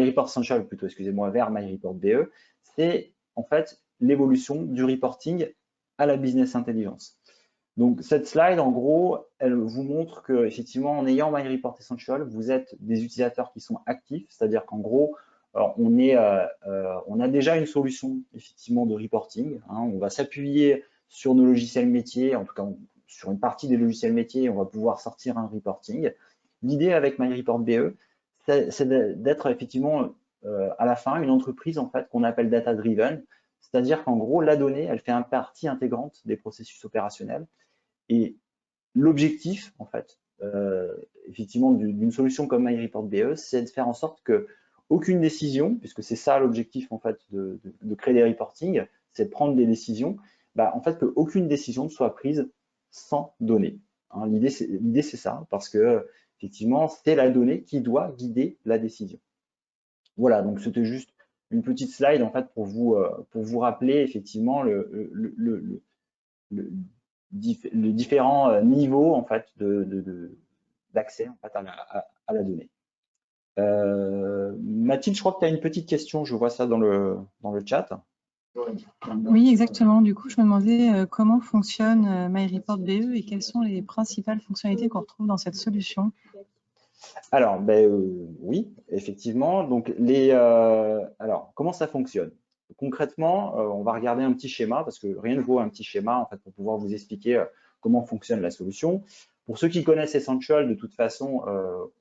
MyReport Essential plutôt, excusez-moi, vers MyReport BE, c'est en fait l'évolution du reporting à la business intelligence. Donc cette slide, en gros, elle vous montre que effectivement, en ayant MyReport Essential, vous êtes des utilisateurs qui sont actifs, c'est-à-dire qu'en gros, on a déjà une solution effectivement de reporting. On va s'appuyer sur nos logiciels métiers, en tout cas sur une partie des logiciels métiers, on va pouvoir sortir un reporting. L'idée avec MyReport BE, c'est d'être effectivement à la fin une entreprise en fait qu'on appelle data driven, c'est-à-dire qu'en gros la donnée, elle fait une partie intégrante des processus opérationnels. Et l'objectif en fait, effectivement d'une solution comme MyReport BE, c'est de faire en sorte que aucune décision, puisque c'est ça l'objectif en fait de créer des reportings, c'est de prendre des décisions, en fait qu'aucune décision ne soit prise sans données. L'idée c'est ça, parce que effectivement c'est la donnée qui doit guider la décision. Voilà, donc c'était juste une petite slide en fait pour vous rappeler effectivement les différents niveaux en fait d'accès en fait à la donnée. Mathilde, je crois que tu as une petite question, je vois ça dans le chat. Oui, exactement. Du coup, je me demandais comment fonctionne MyReport BE et quelles sont les principales fonctionnalités qu'on retrouve dans cette solution. Alors, oui, effectivement. Donc, alors, comment ça fonctionne? Concrètement, on va regarder un petit schéma parce que rien ne vaut un petit schéma en fait pour pouvoir vous expliquer comment fonctionne la solution. Pour ceux qui connaissent Essential, de toute façon,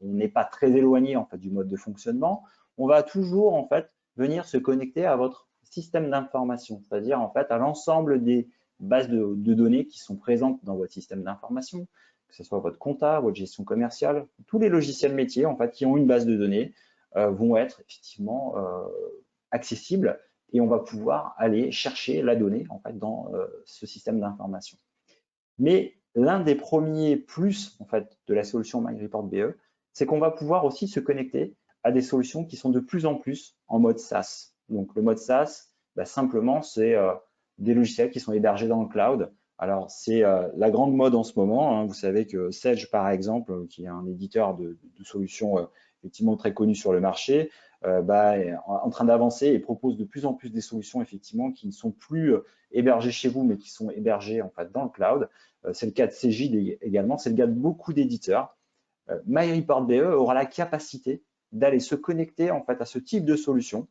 on n'est pas très éloigné en fait du mode de fonctionnement. On va toujours en fait venir se connecter à votre système d'information, c'est-à-dire en fait à l'ensemble des bases de données qui sont présentes dans votre système d'information, que ce soit votre compta, votre gestion commerciale, tous les logiciels métiers en fait qui ont une base de données vont être effectivement accessibles et on va pouvoir aller chercher la donnée en fait dans ce système d'information. Mais l'un des premiers plus en fait de la solution MyReport BE, c'est qu'on va pouvoir aussi se connecter à des solutions qui sont de plus en plus en mode SaaS. Donc le mode SaaS, simplement c'est des logiciels qui sont hébergés dans le cloud. Alors c'est la grande mode en ce moment. Vous savez que Sage par exemple, qui est un éditeur de solutions effectivement très connu sur le marché, est en train d'avancer et propose de plus en plus des solutions effectivement qui ne sont plus hébergées chez vous mais qui sont hébergées en fait dans le cloud. C'est le cas de Cegid également, c'est le cas de beaucoup d'éditeurs. MyReport BE aura la capacité d'aller se connecter en fait à ce type de solution.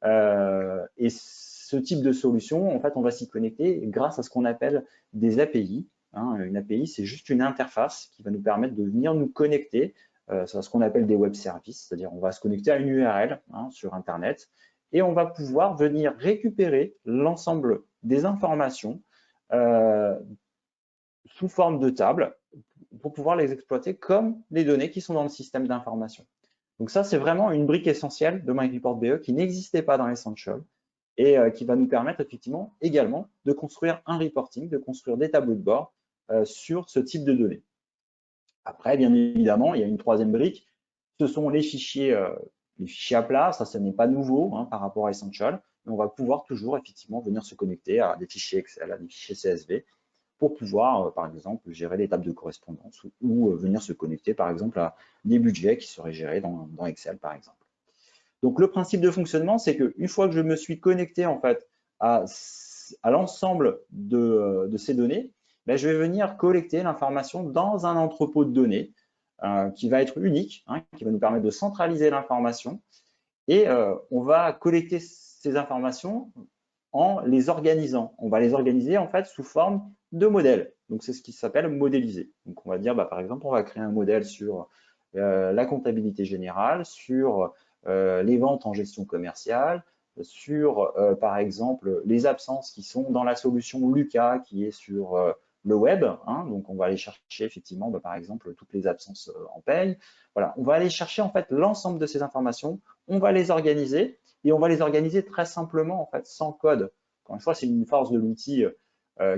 Et ce type de solution, en fait, on va s'y connecter grâce à ce qu'on appelle des API. Une API, c'est juste une interface qui va nous permettre de venir nous connecter à ce qu'on appelle des web services, c'est-à-dire on va se connecter à une URL sur Internet et on va pouvoir venir récupérer l'ensemble des informations sous forme de table pour pouvoir les exploiter comme les données qui sont dans le système d'information. Donc ça, c'est vraiment une brique essentielle de MyReport BE qui n'existait pas dans Essential et qui va nous permettre effectivement également de construire un reporting, de construire des tableaux de bord sur ce type de données. Après, bien évidemment, il y a une troisième brique, ce sont les fichiers à plat. Ça, ce n'est pas nouveau par rapport à Essential, mais on va pouvoir toujours effectivement venir se connecter à des fichiers Excel, à des fichiers CSV, pour pouvoir, par exemple, gérer les tables de correspondance ou venir se connecter, par exemple, à des budgets qui seraient gérés dans Excel, par exemple. Donc, le principe de fonctionnement, c'est qu'une fois que je me suis connecté, en fait, à l'ensemble de ces données, je vais venir collecter l'information dans un entrepôt de données qui va être unique, qui va nous permettre de centraliser l'information. Et on va collecter ces informations en les organisant. On va les organiser en fait sous forme de modèles. Donc c'est ce qui s'appelle modéliser. Donc on va dire par exemple on va créer un modèle sur la comptabilité générale, sur les ventes en gestion commerciale, sur par exemple les absences qui sont dans la solution Lucas qui est sur le web. Donc on va aller chercher effectivement par exemple toutes les absences en paye. Voilà, on va aller chercher en fait l'ensemble de ces informations, on va les organiser et on va les organiser très simplement en fait sans code. Encore une fois, c'est une force de l'outil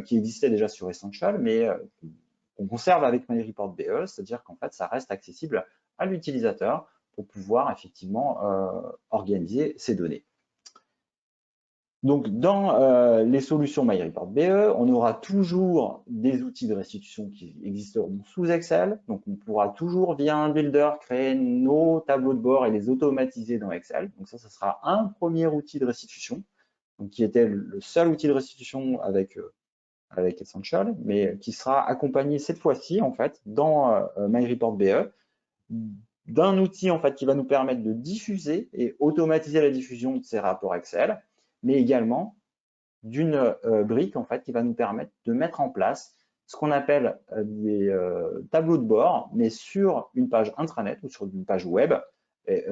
qui existait déjà sur Essential, mais qu'on conserve avec MyReport BE, c'est-à-dire qu'en fait, ça reste accessible à l'utilisateur pour pouvoir effectivement organiser ces données. Donc, dans les solutions MyReportBE, on aura toujours des outils de restitution qui existeront sous Excel. Donc, on pourra toujours, via un builder, créer nos tableaux de bord et les automatiser dans Excel. Donc, ça sera un premier outil de restitution, donc, qui était le seul outil de restitution avec Essential, mais qui sera accompagné cette fois-ci, en fait, dans MyReportBE, d'un outil en fait qui va nous permettre de diffuser et automatiser la diffusion de ces rapports Excel, mais également d'une brique en fait qui va nous permettre de mettre en place ce qu'on appelle des tableaux de bord, mais sur une page intranet ou sur une page web, et,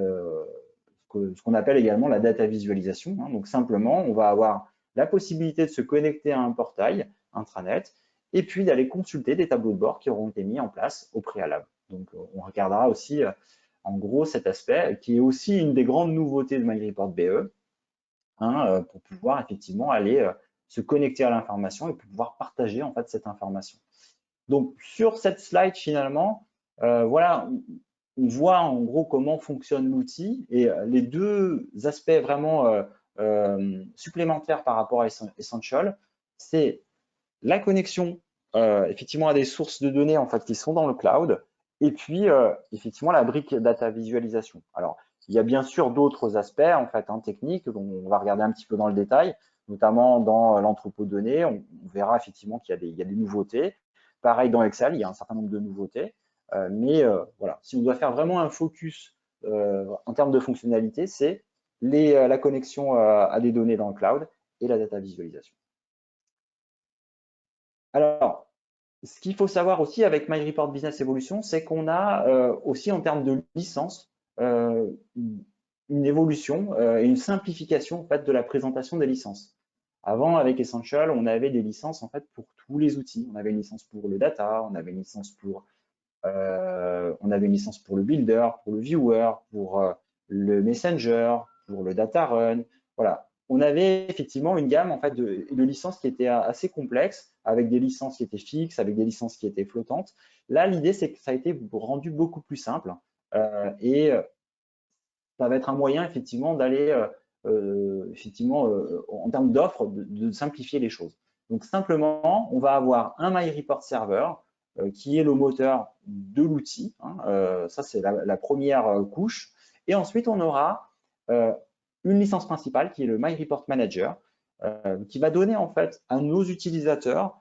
ce qu'on appelle également la data visualisation. Hein. Donc simplement, on va avoir la possibilité de se connecter à un portail intranet et puis d'aller consulter des tableaux de bord qui auront été mis en place au préalable. Donc on regardera aussi en gros cet aspect qui est aussi une des grandes nouveautés de MyReportBE, hein, pour pouvoir effectivement aller se connecter à l'information et pouvoir partager en fait cette information. Donc sur cette slide finalement, voilà, on voit en gros comment fonctionne l'outil et les deux aspects vraiment supplémentaires par rapport à Essential, c'est la connexion effectivement à des sources de données en fait qui sont dans le cloud et puis effectivement la brique data visualisation. Alors il y a bien sûr d'autres aspects en fait techniques dont on va regarder un petit peu dans le détail, notamment dans l'entrepôt de données. On verra effectivement qu'il y a des nouveautés. Pareil dans Excel, il y a un certain nombre de nouveautés. Mais voilà, si on doit faire vraiment un focus en termes de fonctionnalité, c'est la connexion à des données dans le cloud et la data visualisation. Alors, ce qu'il faut savoir aussi avec MyReport Business Evolution, c'est qu'on a aussi en termes de licence une évolution et une simplification en fait, de la présentation des licences. Avant, avec Essential, on avait des licences en fait pour tous les outils. On avait une licence pour le data, on avait une licence pour le builder, pour le viewer, pour le messenger, pour le data run. Voilà. On avait effectivement une gamme en fait, de licences qui était assez complexe, avec des licences qui étaient fixes, avec des licences qui étaient flottantes. Là, l'idée, c'est que ça a été rendu beaucoup plus simple et ça va être un moyen effectivement d'aller en termes d'offres, de simplifier les choses. Donc simplement, on va avoir un MyReport Server qui est le moteur de l'outil. Hein, ça, c'est la première couche. Et ensuite, on aura une licence principale qui est le MyReport Manager, qui va donner en fait à nos utilisateurs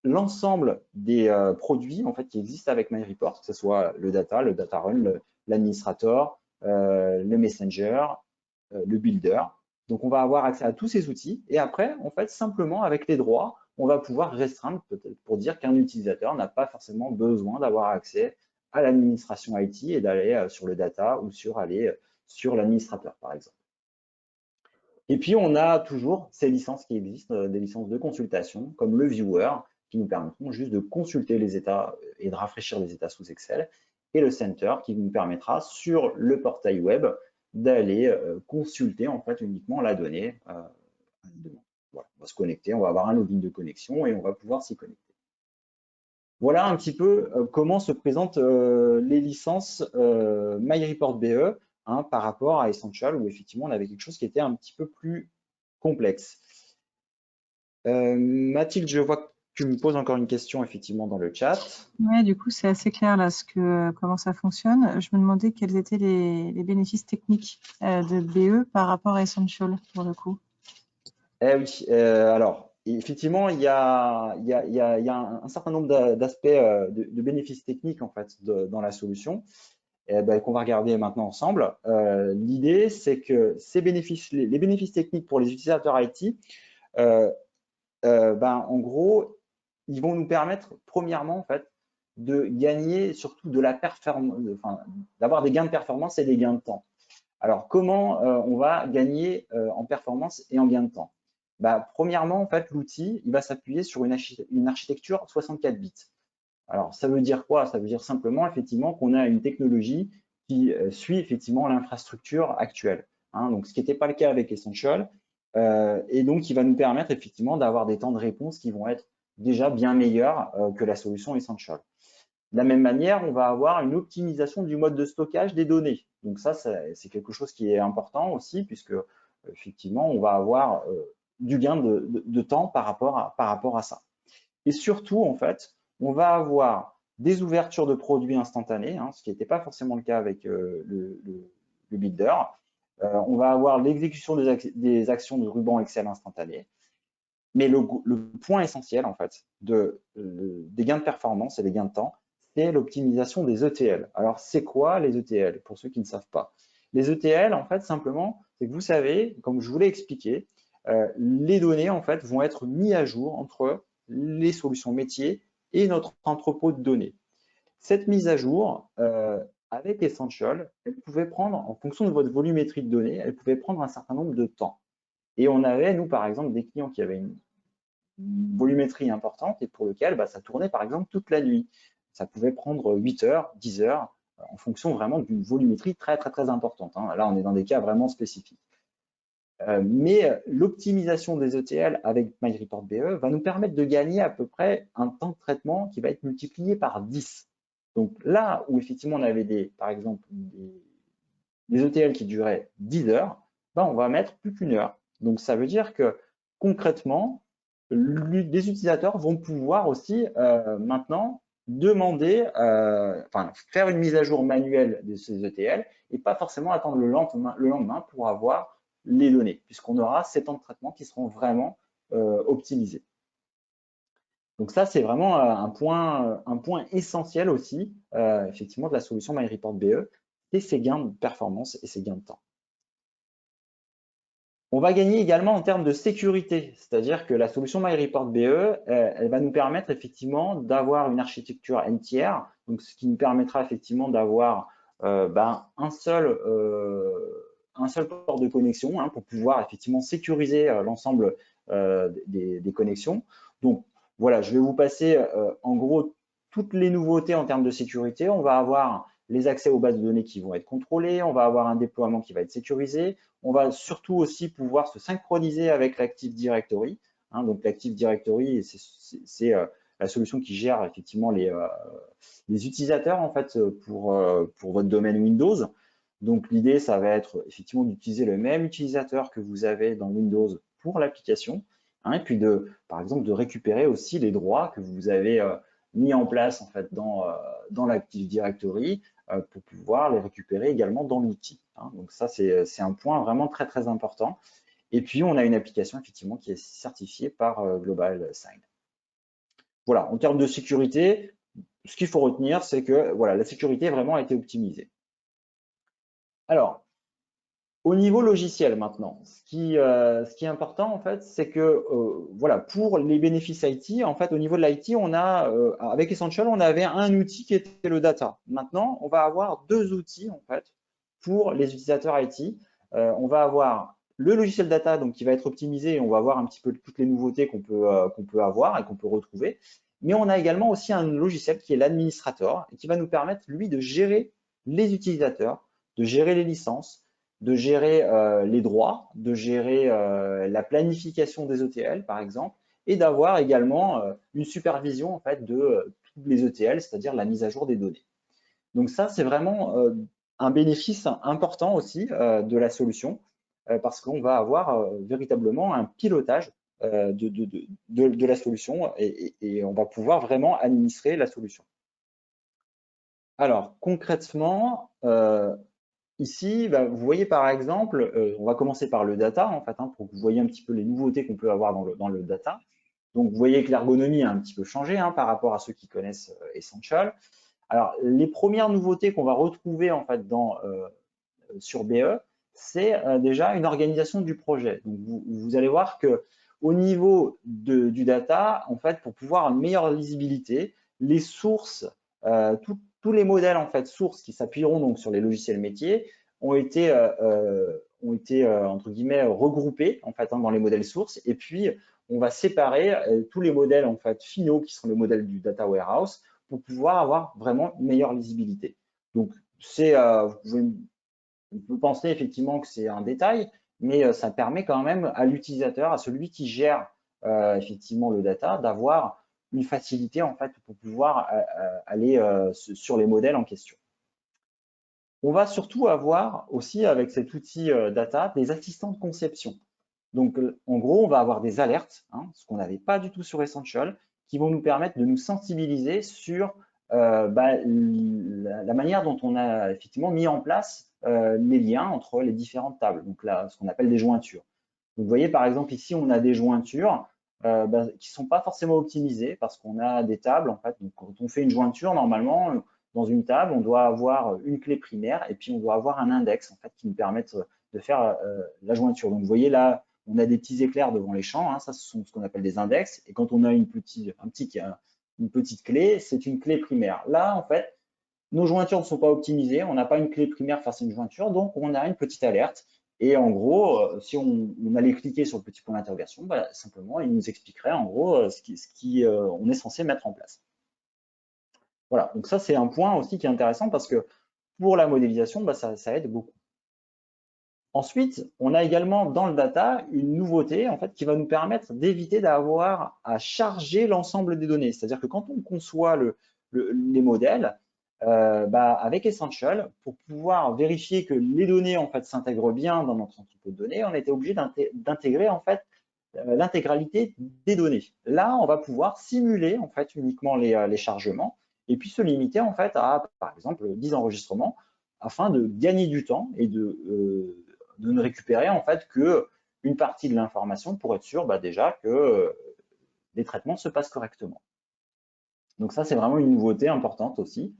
l'ensemble des produits en fait, qui existent avec MyReport, que ce soit le data run, l'administrator, le messenger, le builder. Donc, on va avoir accès à tous ces outils. Et après, en fait, simplement avec les droits, on va pouvoir restreindre peut-être pour dire qu'un utilisateur n'a pas forcément besoin d'avoir accès à l'administration IT et d'aller sur le data ou aller sur l'administrateur, par exemple. Et puis, on a toujours ces licences qui existent, des licences de consultation, comme le viewer, qui nous permettront juste de consulter les états et de rafraîchir les états sous Excel, et le center qui nous permettra sur le portail web d'aller consulter en fait uniquement la donnée. Voilà, on va se connecter, on va avoir un login de connexion et on va pouvoir s'y connecter. Voilà un petit peu comment se présentent les licences MyReportBE par rapport à Essential où effectivement on avait quelque chose qui était un petit peu plus complexe. Mathilde, je vois que tu me poses encore une question effectivement dans le chat. Oui, du coup, c'est assez clair là comment ça fonctionne. Je me demandais quels étaient les bénéfices techniques de BE par rapport à Essential pour le coup. Eh oui, alors effectivement, il y a un certain nombre d'aspects de bénéfices techniques en fait dans la solution qu'on va regarder maintenant ensemble. L'idée, c'est que ces bénéfices, les bénéfices techniques pour les utilisateurs IT, en gros, ils vont nous permettre, premièrement, en fait, de gagner surtout de la performance, d'avoir des gains de performance et des gains de temps. Alors, comment on va gagner en performance et en gain de temps? Premièrement, en fait, l'outil, il va s'appuyer sur une architecture 64 bits. Alors, ça veut dire quoi? Ça veut dire simplement, effectivement, qu'on a une technologie qui suit effectivement l'infrastructure actuelle. Hein, donc, ce qui n'était pas le cas avec Essential, et donc qui va nous permettre effectivement d'avoir des temps de réponse qui vont être déjà bien meilleurs que la solution Essential. De la même manière, on va avoir une optimisation du mode de stockage des données. Donc ça, c'est quelque chose qui est important aussi, puisque effectivement, on va avoir du gain de temps par rapport à ça. Et surtout, en fait, on va avoir des ouvertures de produits instantanées, ce qui n'était pas forcément le cas avec le builder. On va avoir l'exécution des actions de ruban Excel instantané. Mais le point essentiel, en fait, des gains de performance et des gains de temps, c'est l'optimisation des ETL. Alors, c'est quoi les ETL, pour ceux qui ne savent pas? Les ETL, en fait, simplement, c'est que vous savez, comme je vous l'ai expliqué, les données, en fait, vont être mises à jour entre les solutions métiers et notre entrepôt de données. Cette mise à jour, avec Essential, elle pouvait prendre, en fonction de votre volumétrie de données, elle pouvait prendre un certain nombre de temps. Et on avait, nous, par exemple, des clients qui avaient une volumétrie importante et pour lequel ça tournait, par exemple, toute la nuit. Ça pouvait prendre 8 heures, 10 heures, en fonction vraiment d'une volumétrie très, très, très importante. Là, on est dans des cas vraiment spécifiques. Mais l'optimisation des ETL avec MyReportBE va nous permettre de gagner à peu près un temps de traitement qui va être multiplié par 10. Donc là où effectivement on avait par exemple des ETL qui duraient 10 heures, on va mettre plus qu'une heure. Donc ça veut dire que concrètement, les utilisateurs vont pouvoir aussi maintenant demander, faire une mise à jour manuelle de ces ETL et pas forcément attendre le lendemain pour avoir les données, puisqu'on aura ces temps de traitement qui seront vraiment optimisés. Donc ça, c'est vraiment un point essentiel aussi, effectivement, de la solution MyReportBE, c'est ces gains de performance et ces gains de temps. On va gagner également en termes de sécurité, c'est-à-dire que la solution MyReportBE, elle va nous permettre effectivement d'avoir une architecture entière, donc ce qui nous permettra effectivement d'avoir un seul port de connexion pour pouvoir effectivement sécuriser l'ensemble des connexions. Donc voilà, je vais vous passer en gros toutes les nouveautés en termes de sécurité. On va avoir les accès aux bases de données qui vont être contrôlés, on va avoir un déploiement qui va être sécurisé, on va surtout aussi pouvoir se synchroniser avec l'Active Directory. Donc l'Active Directory, c'est la solution qui gère effectivement les utilisateurs en fait pour votre domaine Windows. Donc l'idée, ça va être effectivement d'utiliser le même utilisateur que vous avez dans Windows pour l'application, et puis par exemple de récupérer aussi les droits que vous avez mis en place en fait dans l'Active Directory pour pouvoir les récupérer également dans l'outil. Donc ça, c'est un point vraiment très, très important. Et puis, on a une application effectivement qui est certifiée par Global Sign. Voilà, en termes de sécurité, ce qu'il faut retenir, c'est que voilà, la sécurité vraiment a été optimisée. Alors, au niveau logiciel maintenant, ce qui est important en fait, c'est que voilà, pour les bénéfices IT, en fait, au niveau de l'IT, on a avec Essential, on avait un outil qui était le data. Maintenant, on va avoir deux outils en fait pour les utilisateurs IT. On va avoir le logiciel data donc qui va être optimisé et on va voir un petit peu toutes les nouveautés qu'on peut avoir et qu'on peut retrouver. Mais on a également aussi un logiciel qui est l'administrateur et qui va nous permettre lui de gérer les utilisateurs, de gérer les licences, de gérer les droits, de gérer la planification des ETL, par exemple, et d'avoir également une supervision en fait, de tous les ETL, c'est-à-dire la mise à jour des données. Donc ça, c'est vraiment un bénéfice important aussi de la solution, parce qu'on va avoir véritablement un pilotage de la solution et on va pouvoir vraiment administrer la solution. Alors, concrètement, ici, vous voyez par exemple, on va commencer par le data en fait, pour que vous voyez un petit peu les nouveautés qu'on peut avoir dans le data. Donc, vous voyez que l'ergonomie a un petit peu changé par rapport à ceux qui connaissent Essential. Alors, les premières nouveautés qu'on va retrouver en fait sur BE, c'est déjà une organisation du projet. Donc, vous allez voir que au niveau du data, en fait, pour pouvoir une meilleure lisibilité, les sources, tous les modèles en fait sources qui s'appuieront donc sur les logiciels métiers ont été entre guillemets regroupés en fait dans les modèles sources et puis on va séparer tous les modèles en fait finaux qui sont les modèles du data warehouse pour pouvoir avoir vraiment une meilleure lisibilité. Donc c'est on peut penser effectivement que c'est un détail, mais ça permet quand même à l'utilisateur, à celui qui gère effectivement le data, d'avoir une facilité en fait pour pouvoir aller sur les modèles en question. On va surtout avoir aussi avec cet outil data des assistants de conception. Donc, en gros, on va avoir des alertes, hein, ce qu'on n'avait pas du tout sur Essential, qui vont nous permettre de nous sensibiliser sur la manière dont on a effectivement mis en place les liens entre les différentes tables, donc là, ce qu'on appelle des jointures. Donc, vous voyez, par exemple, ici, on a des jointures qui ne sont pas forcément optimisées parce qu'on a des tables, en fait. Donc, quand on fait une jointure, normalement, dans une table, on doit avoir une clé primaire et puis on doit avoir un index, en fait, qui nous permettent de faire la jointure. Donc, vous voyez là, on a des petits éclairs devant les champs, hein, ça, ce sont ce qu'on appelle des index. Et quand on a une petite clé, c'est une clé primaire. Là, en fait, nos jointures ne sont pas optimisées, on n'a pas une clé primaire face à une jointure, donc on a une petite alerte. Et en gros, si on allait cliquer sur le petit point d'interrogation, simplement, il nous expliquerait en gros ce qu'on est censé mettre en place. Voilà, donc ça c'est un point aussi qui est intéressant parce que pour la modélisation, ça aide beaucoup. Ensuite, on a également dans le data une nouveauté en fait qui va nous permettre d'éviter d'avoir à charger l'ensemble des données. C'est-à-dire que quand on conçoit les modèles, avec Essential, pour pouvoir vérifier que les données en fait s'intègrent bien dans notre entrepôt de données, on était obligé d'intégrer en fait l'intégralité des données. Là, on va pouvoir simuler en fait uniquement les chargements et puis se limiter en fait à, par exemple, 10 enregistrements afin de gagner du temps et de ne récupérer en fait que une partie de l'information pour être sûr déjà que les traitements se passent correctement. Donc ça, c'est vraiment une nouveauté importante aussi.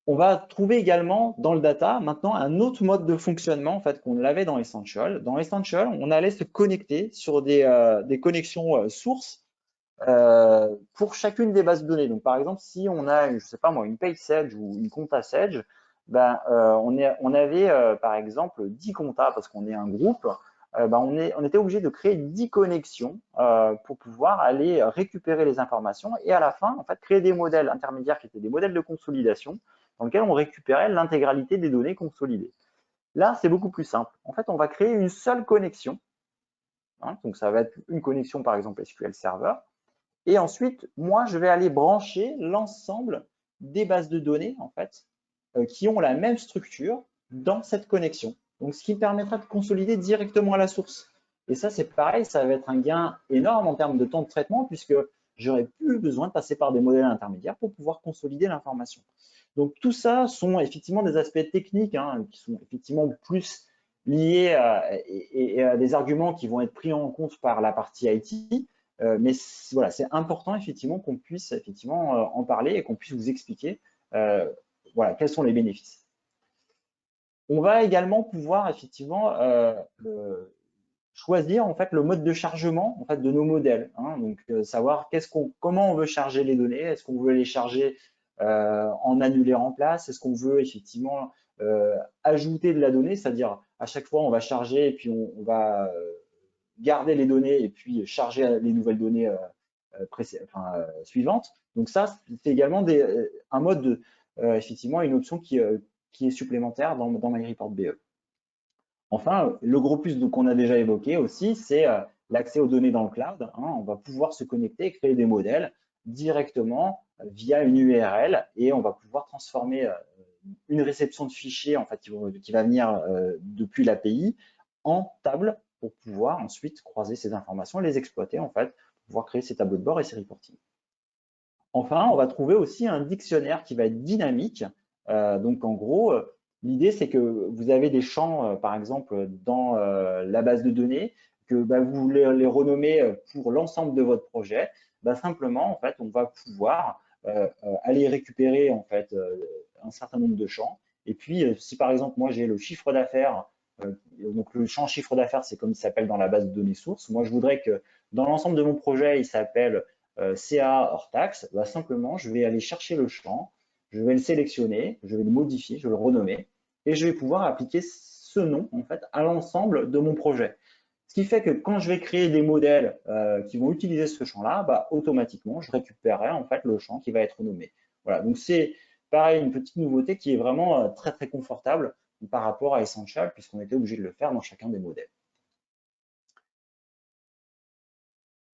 On va trouver également dans le data maintenant un autre mode de fonctionnement en fait qu'on l'avait dans Essential. Dans Essential, on allait se connecter sur des connexions sources pour chacune des bases de données. Donc par exemple, si on a, je sais pas moi, une page Sage ou une compta Sage, on avait par exemple 10 comptas parce qu'on est un groupe. On était obligé de créer 10 connexions pour pouvoir aller récupérer les informations et à la fin, en fait, créer des modèles intermédiaires qui étaient des modèles de consolidation dans lesquels on récupérait l'intégralité des données consolidées. Là, c'est beaucoup plus simple. En fait, on va créer une seule connexion. Hein, donc, ça va être une connexion, par exemple, SQL Server. Et ensuite, moi, je vais aller brancher l'ensemble des bases de données, en fait, qui ont la même structure dans cette connexion. Donc, ce qui me permettra de consolider directement à la source. Et ça, c'est pareil, ça va être un gain énorme en termes de temps de traitement puisque j'aurai plus besoin de passer par des modèles intermédiaires pour pouvoir consolider l'information. Donc, tout ça sont effectivement des aspects techniques qui sont effectivement plus liés à des arguments qui vont être pris en compte par la partie IT. Mais voilà, c'est important effectivement qu'on puisse effectivement en parler et qu'on puisse vous expliquer voilà, quels sont les bénéfices. On va également pouvoir effectivement choisir en fait le mode de chargement en fait de nos modèles. Hein, donc savoir comment on veut charger les données. Est-ce qu'on veut les charger en annulaire en place? Est-ce qu'on veut effectivement ajouter de la donnée, c'est-à-dire à chaque fois on va charger et puis on va garder les données et puis charger les nouvelles données suivantes. Donc ça, c'est également un mode, effectivement, une option qui est supplémentaire dans MyReport BE. Enfin, le gros plus qu'on a déjà évoqué aussi, c'est l'accès aux données dans le cloud. Hein. On va pouvoir se connecter et créer des modèles directement via une URL et on va pouvoir transformer une réception de fichiers en fait, qui va venir depuis l'API en table pour pouvoir ensuite croiser ces informations et les exploiter en fait, pour pouvoir créer ces tableaux de bord et ces reporting. Enfin, on va trouver aussi un dictionnaire qui va être dynamique. Donc en gros, l'idée c'est que vous avez des champs, par exemple, dans la base de données, que vous voulez les renommer pour l'ensemble de votre projet. Simplement, en fait, on va pouvoir aller récupérer en fait un certain nombre de champs. Et puis, si par exemple, moi j'ai le chiffre d'affaires, donc le champ chiffre d'affaires, c'est comme il s'appelle dans la base de données source. Moi, je voudrais que dans l'ensemble de mon projet, il s'appelle CA hors taxe. Simplement, je vais aller chercher le champ, je vais le sélectionner, je vais le modifier, je vais le renommer, et je vais pouvoir appliquer ce nom en fait à l'ensemble de mon projet. Ce qui fait que quand je vais créer des modèles qui vont utiliser ce champ-là, automatiquement, je récupérerai en fait le champ qui va être nommé. Voilà, donc c'est pareil, une petite nouveauté qui est vraiment très très confortable par rapport à Essential, puisqu'on était obligé de le faire dans chacun des modèles.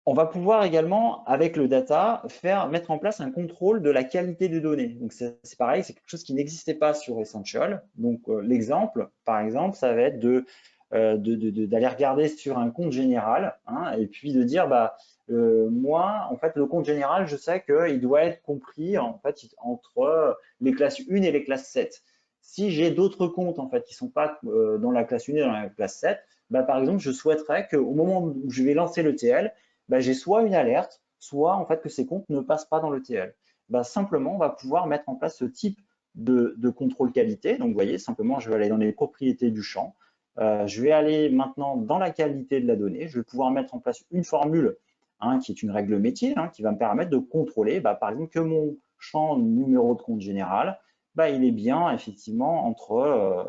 On va pouvoir également, avec le data, mettre en place un contrôle de la qualité des données. Donc c'est pareil, c'est quelque chose qui n'existait pas sur Essential. Donc l'exemple, par exemple, ça va être de d'aller regarder sur un compte général, hein, et puis de dire, bah, moi, en fait, le compte général, je sais qu'il doit être compris en fait, entre les classes 1 et les classes 7. Si j'ai d'autres comptes en fait, qui ne sont pas dans la classe 1 et dans la classe 7, bah, par exemple, je souhaiterais qu'au moment où je vais lancer l'ETL, bah, j'ai soit une alerte, soit en fait, que ces comptes ne passent pas dans l'ETL. Bah, simplement, on va pouvoir mettre en place ce type de contrôle qualité. Donc, vous voyez, simplement, je vais aller dans les propriétés du champ. Je vais aller maintenant dans la qualité de la donnée. Je vais pouvoir mettre en place une formule, hein, qui est une règle métier, hein, qui va me permettre de contrôler, bah, par exemple, que mon champ numéro de compte général, bah, il est bien effectivement entre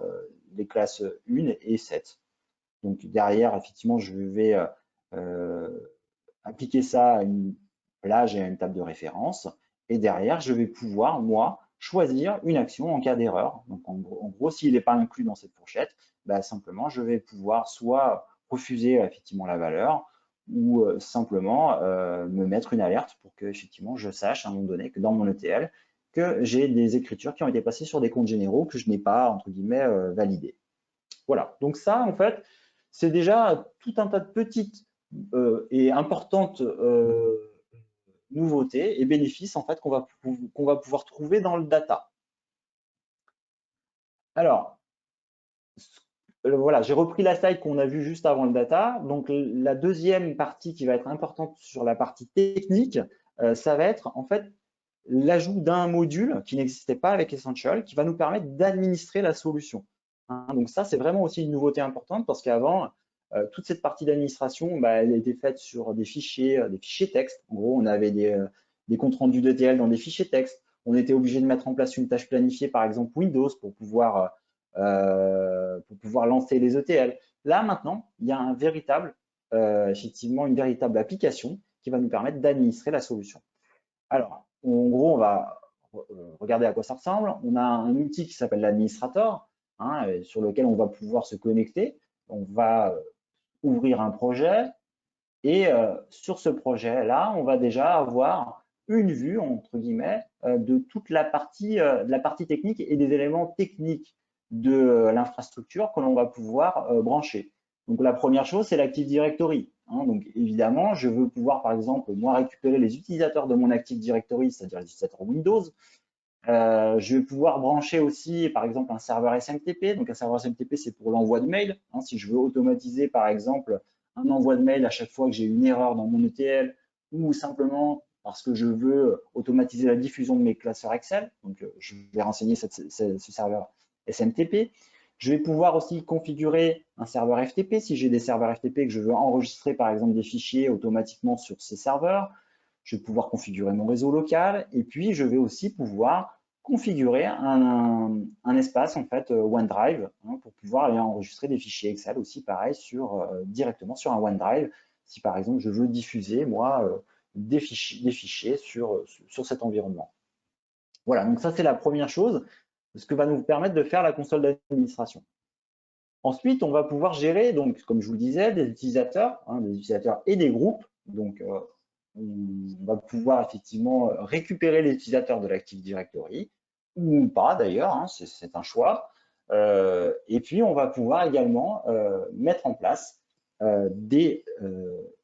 les classes 1 et 7. Donc derrière, effectivement, je vais appliquer ça à une plage et à une table de référence. Et derrière, je vais pouvoir, moi, choisir une action en cas d'erreur. Donc en gros, s'il n'est pas inclus dans cette fourchette, bah, simplement, je vais pouvoir soit refuser effectivement la valeur ou simplement me mettre une alerte pour que effectivement je sache à un moment donné que dans mon ETL, que j'ai des écritures qui ont été passées sur des comptes généraux que je n'ai pas, entre guillemets, validés. Voilà, donc ça, en fait, c'est déjà tout un tas de petites et importantes nouveautés et bénéfices en fait qu'on va pouvoir trouver dans le data. Alors, voilà, j'ai repris la slide qu'on a vue juste avant le data. Donc, la deuxième partie qui va être importante sur la partie technique, ça va être en fait l'ajout d'un module qui n'existait pas avec Essential, qui va nous permettre d'administrer la solution. Hein, donc ça, c'est vraiment aussi une nouveauté importante parce qu'avant, toute cette partie d'administration, bah, elle était faite sur des fichiers texte. En gros, on avait des comptes rendus d'ETL dans des fichiers texte. On était obligé de mettre en place une tâche planifiée, par exemple Windows, pour pouvoir lancer les ETL. Là, maintenant, il y a effectivement une véritable application qui va nous permettre d'administrer la solution. Alors, en gros, on va regarder à quoi ça ressemble. On a un outil qui s'appelle l'administrateur, hein, sur lequel on va pouvoir se connecter. On va ouvrir un projet et sur ce projet-là, on va déjà avoir une vue, entre guillemets, de toute la partie technique et des éléments techniques de l'infrastructure que l'on va pouvoir brancher. Donc, la première chose, c'est l'Active Directory. Hein. Donc, évidemment, je veux pouvoir, par exemple, moi, récupérer les utilisateurs de mon Active Directory, c'est-à-dire les utilisateurs Windows. Je vais pouvoir brancher aussi, par exemple, un serveur SMTP. Donc, un serveur SMTP, c'est pour l'envoi de mail. Hein. Si je veux automatiser, par exemple, un envoi de mail à chaque fois que j'ai une erreur dans mon ETL ou simplement parce que je veux automatiser la diffusion de mes classeurs Excel. Donc, je vais renseigner ce serveur SMTP. Je vais pouvoir aussi configurer un serveur FTP si j'ai des serveurs FTP que je veux enregistrer, par exemple, des fichiers automatiquement sur ces serveurs. Je vais pouvoir configurer mon réseau local et puis je vais aussi pouvoir configurer un espace en fait OneDrive, hein, pour pouvoir aller enregistrer des fichiers Excel aussi pareil directement sur un OneDrive si par exemple je veux diffuser moi des fichiers sur cet environnement. Voilà, donc ça c'est la première chose, ce que va nous permettre de faire la console d'administration. Ensuite, on va pouvoir gérer, donc, comme je vous le disais, des utilisateurs, hein, des utilisateurs et des groupes. Donc, on va pouvoir effectivement récupérer les utilisateurs de l'Active Directory, ou pas d'ailleurs, hein, c'est un choix. Et puis, on va pouvoir également mettre en place des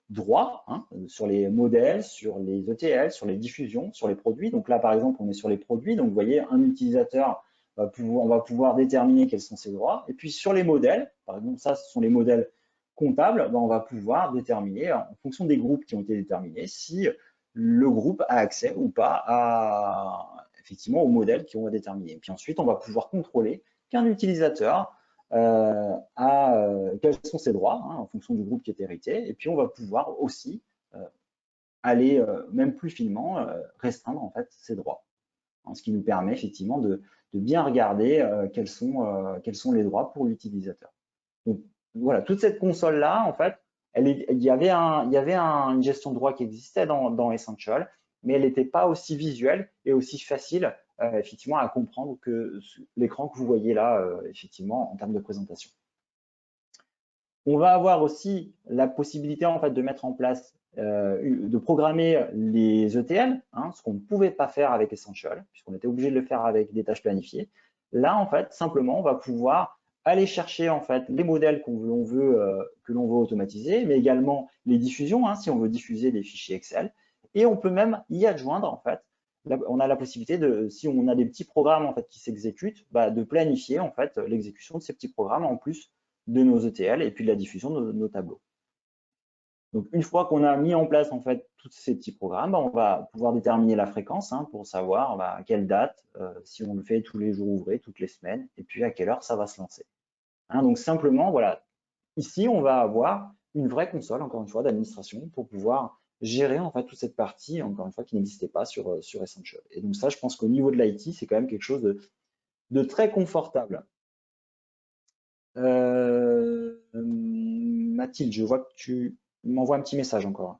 droits, hein, sur les modèles, sur les ETL, sur les diffusions, sur les produits. Donc là, par exemple, on est sur les produits. Donc, vous voyez, un utilisateur, on va pouvoir déterminer quels sont ses droits. Et puis, sur les modèles, par exemple, ça, ce sont les modèles comptable, ben on va pouvoir déterminer, en fonction des groupes qui ont été déterminés, si le groupe a accès ou pas effectivement aux modèles qui ont été déterminés. Puis ensuite, on va pouvoir contrôler qu'un utilisateur quels sont ses droits, hein, en fonction du groupe qui est hérité. Et puis, on va pouvoir aussi aller même plus finement restreindre en fait ses droits. Hein, ce qui nous permet effectivement de bien regarder quels sont les droits pour l'utilisateur. Donc, voilà, toute cette console-là, en fait, il y avait une gestion de droit qui existait dans Essential, mais elle n'était pas aussi visuelle et aussi facile, effectivement, à comprendre que l'écran que vous voyez là, effectivement, en termes de présentation. On va avoir aussi la possibilité, en fait, de mettre en place, de programmer les ETL, hein, ce qu'on ne pouvait pas faire avec Essential, puisqu'on était obligé de le faire avec des tâches planifiées. Là, en fait, simplement, on va pouvoir aller chercher en fait les modèles que l'on veut automatiser, mais également les diffusions, hein, si on veut diffuser des fichiers Excel. Et on peut même y adjoindre en fait. On a la possibilité de, si on a des petits programmes en fait qui s'exécutent, de planifier en fait l'exécution de ces petits programmes en plus de nos ETL et puis de la diffusion de nos tableaux. Donc, une fois qu'on a mis en place en fait tous ces petits programmes, on va pouvoir déterminer la fréquence pour savoir à quelle date, si on le fait tous les jours ouvrés, toutes les semaines, et puis à quelle heure ça va se lancer. Donc simplement, voilà, ici on va avoir une vraie console, encore une fois, d'administration pour pouvoir gérer en fait toute cette partie, encore une fois, qui n'existait pas sur Essential. Et donc ça, je pense qu'au niveau de l'IT, c'est quand même quelque chose de très confortable. Mathilde, je vois que tu m'envoies un petit message encore.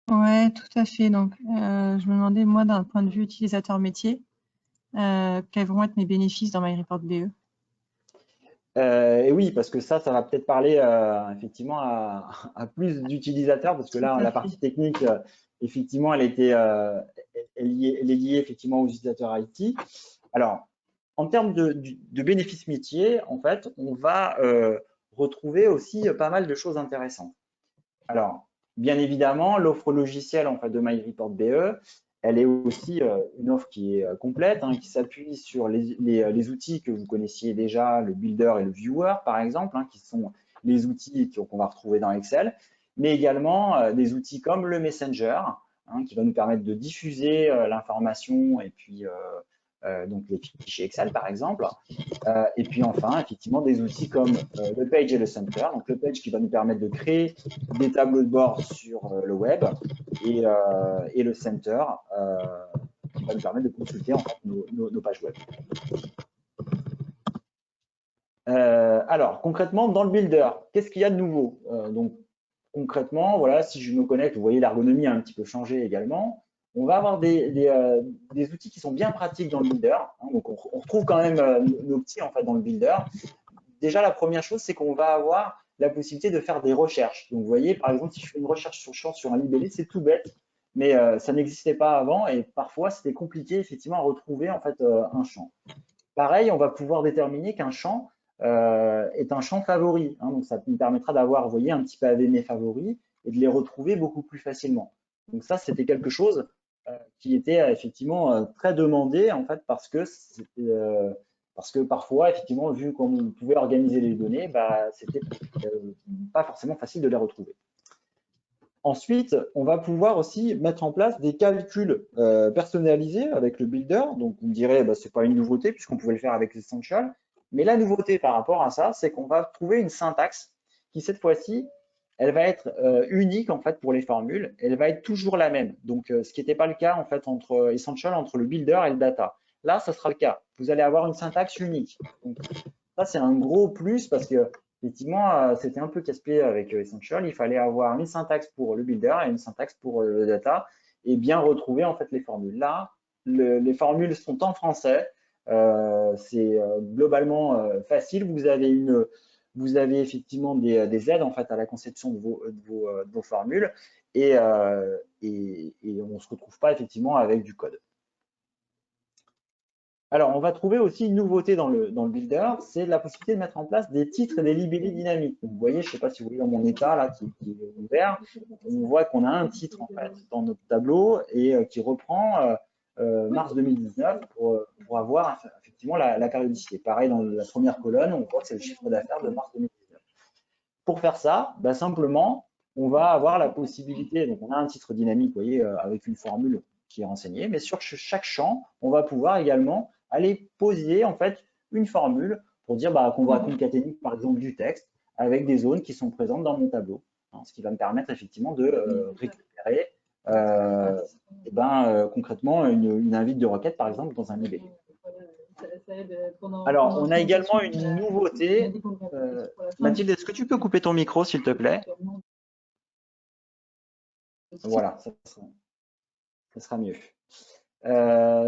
Ouais, tout à fait. Donc, je me demandais, moi, d'un point de vue utilisateur métier, quels vont être mes bénéfices dans MyReport BE? Et oui, parce que ça va peut-être parler effectivement à plus d'utilisateurs, parce que là, Tout à la fait. partie technique, effectivement, elle est liée effectivement aux utilisateurs IT. Alors, en termes de bénéfices métiers, en fait, on va retrouver aussi pas mal de choses intéressantes. Alors, bien évidemment, l'offre logicielle en fait, de MyReport BE, elle est aussi une offre qui est complète, qui s'appuie sur les outils que vous connaissiez déjà, le Builder et le Viewer, par exemple, qui sont les outils qu'on va retrouver dans Excel, mais également des outils comme le Messenger, qui va nous permettre de diffuser l'information et puis donc les fichiers Excel, par exemple. Et puis enfin, effectivement, des outils comme le Page et le Center. Donc le Page qui va nous permettre de créer des tableaux de bord sur le web et le Center qui va nous permettre de consulter en fait, nos pages web. Alors, concrètement, dans le Builder, qu'est-ce qu'il y a de nouveau Donc, concrètement, voilà, si je me connecte, vous voyez, l'ergonomie a un petit peu changé également. On va avoir des outils qui sont bien pratiques dans le Builder. Donc, on retrouve quand même nos petits en fait, dans le Builder. Déjà, la première chose, c'est qu'on va avoir la possibilité de faire des recherches. Donc, vous voyez, par exemple, si je fais une recherche sur champ sur un libellé, c'est tout bête, mais ça n'existait pas avant et parfois, c'était compliqué effectivement à retrouver en fait un champ. Pareil, on va pouvoir déterminer qu'un champ est un champ favori. Donc, ça nous permettra d'avoir, vous voyez, un petit pavé mes favoris et de les retrouver beaucoup plus facilement. Donc, ça, c'était quelque chose qui était effectivement très demandé en fait parce que parfois, effectivement, vu qu'on pouvait organiser les données, c'était pas forcément facile de les retrouver. Ensuite, on va pouvoir aussi mettre en place des calculs personnalisés avec le Builder. Donc, on dirait ce n'est pas une nouveauté puisqu'on pouvait le faire avec Essential. Mais la nouveauté par rapport à ça, c'est qu'on va trouver une syntaxe qui, cette fois-ci, elle va être unique en fait pour les formules. Elle va être toujours la même. Donc, ce qui n'était pas le cas en fait entre Essential, entre le Builder et le Data. Là, ça sera le cas. Vous allez avoir une syntaxe unique. Donc, ça, c'est un gros plus parce que effectivement, c'était un peu casse-pied avec Essential. Il fallait avoir une syntaxe pour le builder et une syntaxe pour le data et bien retrouver en fait les formules. Là, les formules sont en français. C'est globalement facile. Vous avez effectivement des aides en fait à la conception de vos formules et on ne se retrouve pas effectivement avec du code. Alors, on va trouver aussi une nouveauté dans le Builder, c'est la possibilité de mettre en place des titres et des libellés dynamiques. Donc, vous voyez, je ne sais pas si vous voyez dans mon état là qui est ouvert, on voit qu'on a un titre en fait dans notre tableau et qui reprend mars 2019 pour avoir effectivement la périodicité. Pareil, dans la première colonne, on voit que c'est le chiffre d'affaires de mars 2019. Pour faire ça, simplement, on va avoir la possibilité, donc on a un titre dynamique, vous voyez, avec une formule qui est renseignée, mais sur chaque champ, on va pouvoir également aller poser en fait une formule pour dire qu'on va concaténer par exemple du texte avec des zones qui sont présentes dans mon tableau, ce qui va me permettre effectivement de récupérer concrètement une invite de requête par exemple dans un IB. Alors, on a également une nouveauté. Mathilde, est-ce que tu peux couper ton micro, s'il te plaît? Voilà, ça sera mieux.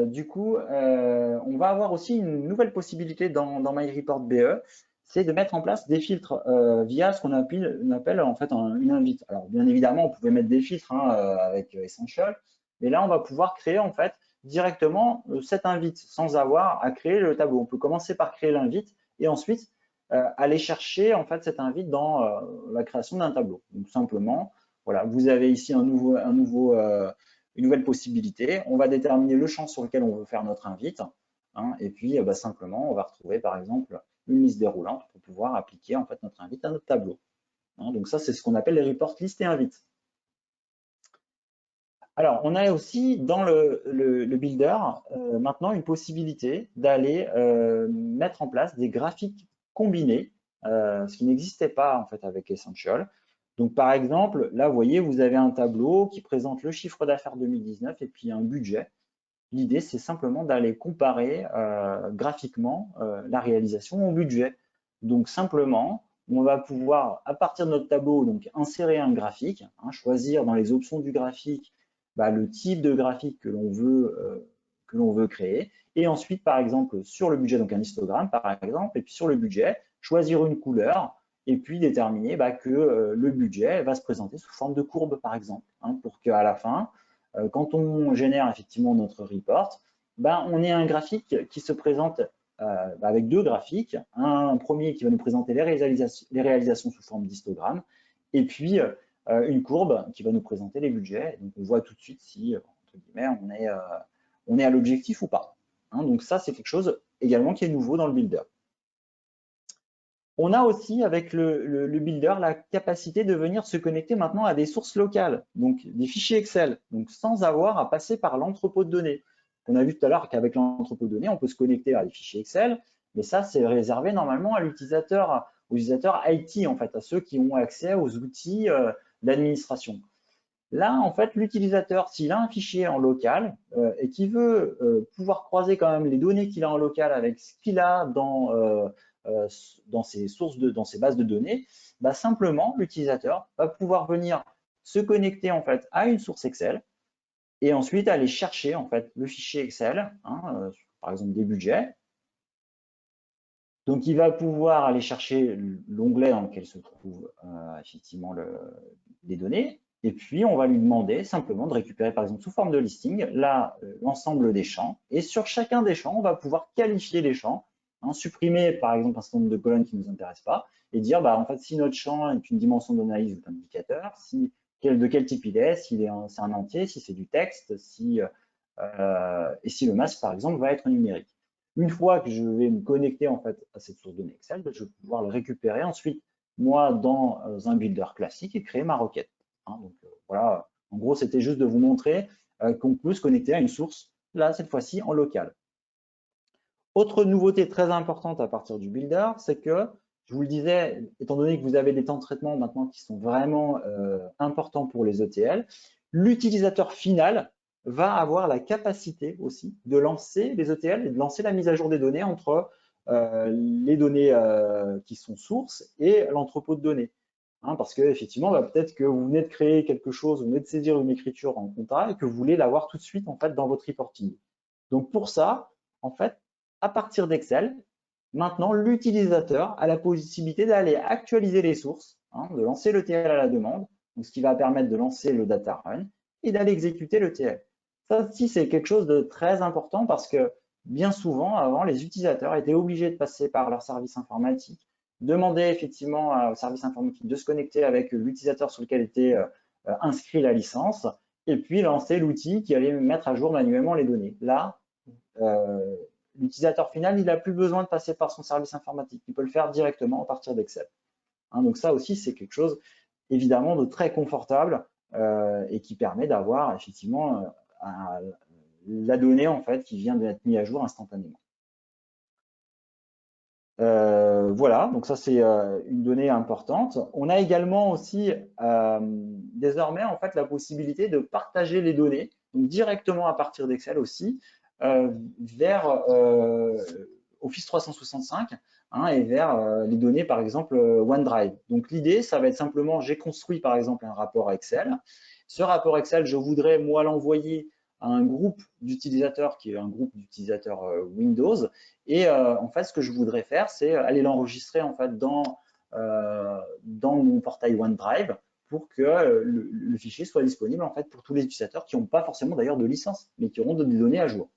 Du coup, on va avoir aussi une nouvelle possibilité dans MyReport BE, c'est de mettre en place des filtres via ce qu'on appelle en fait une invite. Alors, bien évidemment, on pouvait mettre des filtres avec Essential, mais là, on va pouvoir créer en fait directement cette invite sans avoir à créer le tableau. On peut commencer par créer l'invite et ensuite aller chercher en fait cette invite dans la création d'un tableau. Donc simplement, voilà, vous avez ici une nouvelle possibilité. On va déterminer le champ sur lequel on veut faire notre invite, hein, et puis simplement, on va retrouver par exemple une liste déroulante pour pouvoir appliquer en fait notre invite à notre tableau. Hein, donc ça, c'est ce qu'on appelle les reports listes et invites. Alors, on a aussi dans le builder maintenant une possibilité d'aller mettre en place des graphiques combinés, ce qui n'existait pas en fait avec Essential. Donc, par exemple, là, vous voyez, vous avez un tableau qui présente le chiffre d'affaires 2019 et puis un budget. L'idée, c'est simplement d'aller comparer graphiquement la réalisation au budget. Donc, simplement, on va pouvoir, à partir de notre tableau, donc insérer un graphique, hein, choisir dans les options du graphique le type de graphique que l'on veut créer. Et ensuite, par exemple, sur le budget, donc un histogramme, par exemple, et puis sur le budget, choisir une couleur et puis déterminer que le budget va se présenter sous forme de courbe, par exemple, hein, pour qu'à la fin, quand on génère effectivement notre report, on ait un graphique qui se présente avec deux graphiques. Un premier qui va nous présenter les réalisations sous forme d'histogramme, et puis une courbe qui va nous présenter les budgets. Donc on voit tout de suite si, entre guillemets, on est à l'objectif ou pas. Hein, donc ça, c'est quelque chose également qui est nouveau dans le builder. On a aussi avec le builder la capacité de venir se connecter maintenant à des sources locales, donc des fichiers Excel, donc sans avoir à passer par l'entrepôt de données. On a vu tout à l'heure qu'avec l'entrepôt de données, on peut se connecter à des fichiers Excel, mais ça, c'est réservé normalement à l'utilisateur, aux utilisateurs IT, en fait, à ceux qui ont accès aux outils d'administration. Là, en fait, l'utilisateur, s'il a un fichier en local et qu'il veut pouvoir croiser quand même les données qu'il a en local avec ce qu'il a dans ses bases de données, simplement, l'utilisateur va pouvoir venir se connecter en fait à une source Excel et ensuite aller chercher en fait le fichier Excel, hein, par exemple des budgets. Donc, il va pouvoir aller chercher l'onglet dans lequel se trouvent effectivement les données. Et puis, on va lui demander simplement de récupérer, par exemple, sous forme de listing, l'ensemble des champs. Et sur chacun des champs, on va pouvoir qualifier les champs, hein, supprimer, par exemple, un certain nombre de colonnes qui ne nous intéressent pas, et dire, en fait, si notre champ est une dimension d'analyse ou d'indicateur, de quel type il est, si c'est un entier, si c'est du texte, et si le masque, par exemple, va être numérique. Une fois que je vais me connecter en fait à cette source de données Excel, je vais pouvoir le récupérer ensuite, moi, dans un builder classique et créer ma requête. Hein, donc voilà, en gros, c'était juste de vous montrer qu'on peut se connecter à une source, là, cette fois-ci, en local. Autre nouveauté très importante à partir du builder, c'est que, je vous le disais, étant donné que vous avez des temps de traitement maintenant qui sont vraiment importants pour les ETL, l'utilisateur final va avoir la capacité aussi de lancer les ETL et de lancer la mise à jour des données entre les données qui sont sources et l'entrepôt de données. Hein, parce que effectivement, peut-être que vous venez de créer quelque chose, vous venez de saisir une écriture en compta et que vous voulez l'avoir tout de suite en fait dans votre reporting. Donc pour ça, en fait, à partir d'Excel, maintenant l'utilisateur a la possibilité d'aller actualiser les sources, hein, de lancer le TL à la demande, donc ce qui va permettre de lancer le data run et d'aller exécuter le TL. Ça aussi, c'est quelque chose de très important parce que bien souvent, avant, les utilisateurs étaient obligés de passer par leur service informatique, demander effectivement au service informatique de se connecter avec l'utilisateur sur lequel était inscrit la licence, et puis lancer l'outil qui allait mettre à jour manuellement les données. Là, l'utilisateur final, il n'a plus besoin de passer par son service informatique. Il peut le faire directement à partir d'Excel. Hein, donc ça aussi, c'est quelque chose évidemment de très confortable et qui permet d'avoir effectivement la donnée en fait qui vient d'être mise à jour instantanément. Voilà, donc ça c'est une donnée importante. On a également aussi désormais en fait la possibilité de partager les données donc directement à partir d'Excel aussi vers Office 365 hein, et vers les données par exemple OneDrive. Donc l'idée ça va être simplement j'ai construit par exemple un rapport Excel. Ce rapport Excel je voudrais moi l'envoyer à un groupe d'utilisateurs qui est un groupe d'utilisateurs Windows. Et en fait, ce que je voudrais faire, c'est aller l'enregistrer en fait dans mon portail OneDrive pour que le fichier soit disponible en fait pour tous les utilisateurs qui n'ont pas forcément d'ailleurs de licence, mais qui auront des données à jour.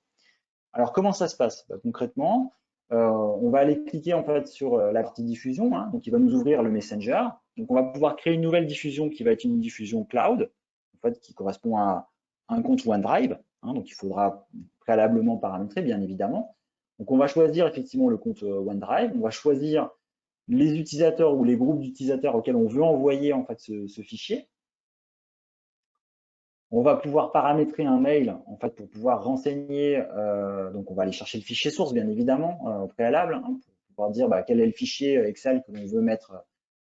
Alors comment ça se passe? Concrètement, on va aller cliquer en fait sur la partie diffusion, hein, donc il va nous ouvrir le Messenger. Donc on va pouvoir créer une nouvelle diffusion qui va être une diffusion cloud, en fait, qui correspond à un compte OneDrive, hein, donc il faudra préalablement paramétrer, bien évidemment. Donc on va choisir effectivement le compte OneDrive, on va choisir les utilisateurs ou les groupes d'utilisateurs auxquels on veut envoyer en fait ce fichier. On va pouvoir paramétrer un mail en fait pour pouvoir renseigner. Donc on va aller chercher le fichier source bien évidemment au préalable, hein, pour pouvoir dire quel est le fichier Excel que l'on veut mettre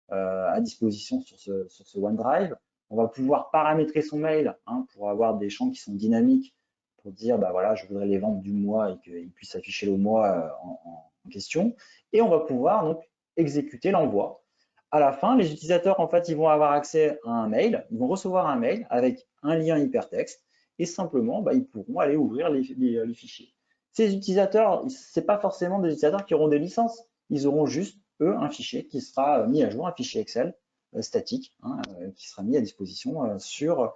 à disposition sur ce OneDrive. On va pouvoir paramétrer son mail, hein, pour avoir des champs qui sont dynamiques pour dire voilà, je voudrais les ventes du mois et qu'il puisse afficher le mois en question. Et on va pouvoir donc exécuter l'envoi. À la fin, les utilisateurs, en fait, ils vont avoir accès à un mail, ils vont recevoir un mail avec un lien hypertexte et simplement, ils pourront aller ouvrir les fichiers. Ces utilisateurs, ce n'est pas forcément des utilisateurs qui auront des licences, ils auront juste, eux, un fichier qui sera mis à jour, un fichier Excel statique, hein, qui sera mis à disposition sur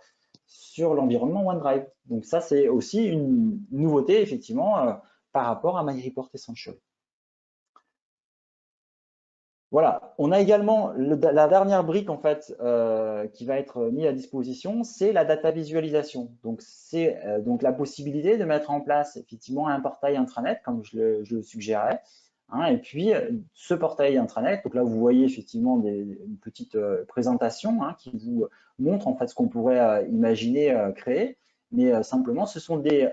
l'environnement OneDrive. Donc ça, c'est aussi une nouveauté, effectivement, par rapport à MyReport Essential. Voilà, on a également la dernière brique en fait qui va être mise à disposition, c'est la data visualisation. Donc c'est donc la possibilité de mettre en place effectivement un portail intranet comme je le suggérais. Hein, et puis ce portail intranet, donc là vous voyez effectivement une petite présentation, hein, qui vous montre en fait ce qu'on pourrait imaginer créer, mais simplement ce sont des